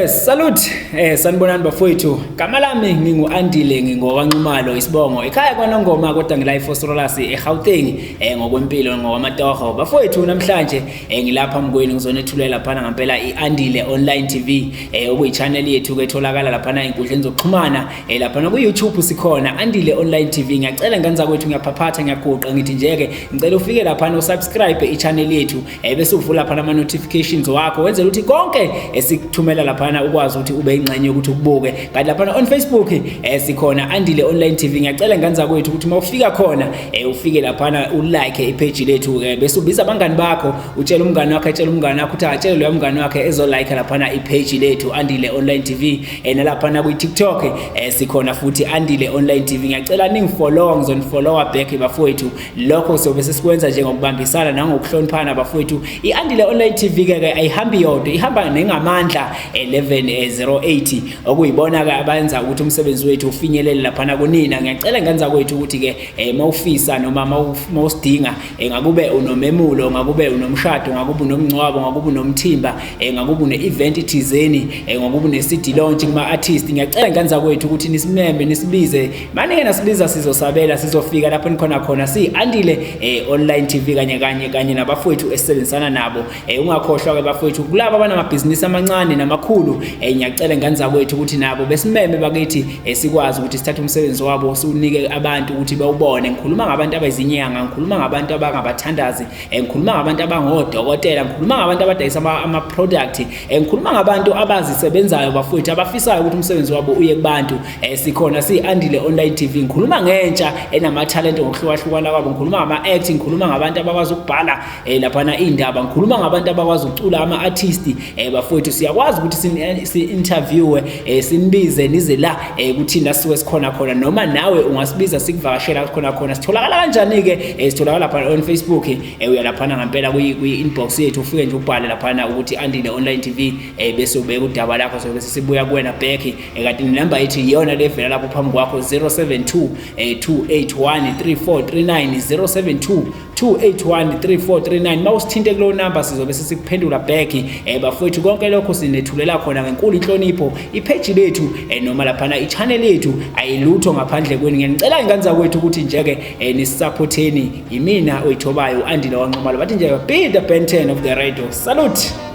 Salute sanibonani bafowethu. Gama lami ngingu-Andile ngingokwaNxumalo isibongo. Ekhaya kwaNongoma kodwa ngila eFosrolas eGauteng ngokwempilo ngokwamatoho. Bafowethu namhlanje ngilapha mkwenu ngizonethulela laphana ngempela iAndile Online TV okuyi-channel yethu ke etholakala laphana inkundleni zokuxhumana laphana ku-YouTube sikhona Andile Online TV. Ngiyacela ngenza kwethu ngiyaphaphatha ngiyaguqa ngithi njeke ngicela ufike laphana usubscribe i-channel yethu bese uvula laphana ama notifications wakho wenzela ukuthi konke esikuthumela laphana ukwazi ukuthi ube ingxenye ukuthi ukubuke. Kanti laphana on Facebook sikhona Andile Online TV. Ngiyacela ngenza kwethu ukuthi mawufika khona ufike laphana ulike ipage lethu bese ubiza abangani bakho utshela umngani wakhe etshela umngani wakho ukuthi atshele lo mngani wakhe ezolike laphana ipage lethu Andile Online TV. Nalaphana ku TikTok sikhona futhi Andile Online TV. Ngiyacela ningifollow ngizonifollowa back bafowethu. Lokho sobe sesikwenza nje ngokubambisana nangokuhloniphana bafowethu. iAndile Online TV ke ayihambi yodwa, ihamba nengamandla 1108 okuyibona ke abenza ukuthi umsebenzi wethu ufinyelele laphana kunina. Ngiyacela ngenza kwethu ukuthi ke mawufisa noma mawusidinga ngakube unomemulo, ngakube unomshado, ngakube unomncwabo, ngakube unomthimba, ngakube une-event thizeni, ngakube une-CD launch kuma artist. Ngiyacela ngenza kwethu ukuthi nisimembe nisibize. Manje nasibiza sizosabela sizofika lapho nikhona khona siAndile Online TV kanye nabafowethu esebenzisana nabo. Ungakhohlwa ke bafowethu kulabo abanamabhizinisi amancane namakhulu. Ngiyacela ngenza kwethu ukuthi nabo besimeme bakithi sikwazi ukuthi sithathe umsebenzi wabo siunike abantu ukuthi bawubone. Ngikhuluma ngabantu abayizinyanga, ngikhuluma ngabantu abangabathandazi, ngikhuluma ngabantu abangodokotela, ngikhuluma ngabantu abadayisa ama product, ngikhuluma ngabantu abazisebenzayo bafowethu abafisayo ukuthi umsebenzi wabo uye kubantu. Sikhona siAndile Online TV. Ngikhuluma ngentsha enama talent ngokuhlukahlukana kwabo, ngikhuluma ngama acting, ngikhuluma ngabantu abakwazi ukubhala laphana indaba, ngikhuluma ngabantu abakwazi ukucula ama artist. Bafowethu siyakwazi ukuthi si-interviewe sinibize nize la kuthina siwe sikhona khona noma nawe ungasibiza sikuvakashela khona. Sitholakala kanjani ke? Sitholakala lapha on Facebook. Uya laphana ngempela kwi-inbox yethu ufike nje ubhale laphana ukuthi Andile Online TV bese ubeka udaba lakho so bese sibuya kuwena back. Kanti inamba yethu iyona levela lapho phambi kwakho 072 281 3439 072 2813439. Mawusithinte kulo number sizobe sikuphendula back. Bafowethu konke lokho sinethulela khona ngenkulu inhlonipho. Ipage lethu noma laphana i-channel yethu ayilutho ngaphandle kwenu. Ngiyanicela ngenza kwethu ukuthi njeke nisupporteni. Yimina oyithobayo uAndile waNxumalo bathi nje be the Ben 10 of the radio. Salute.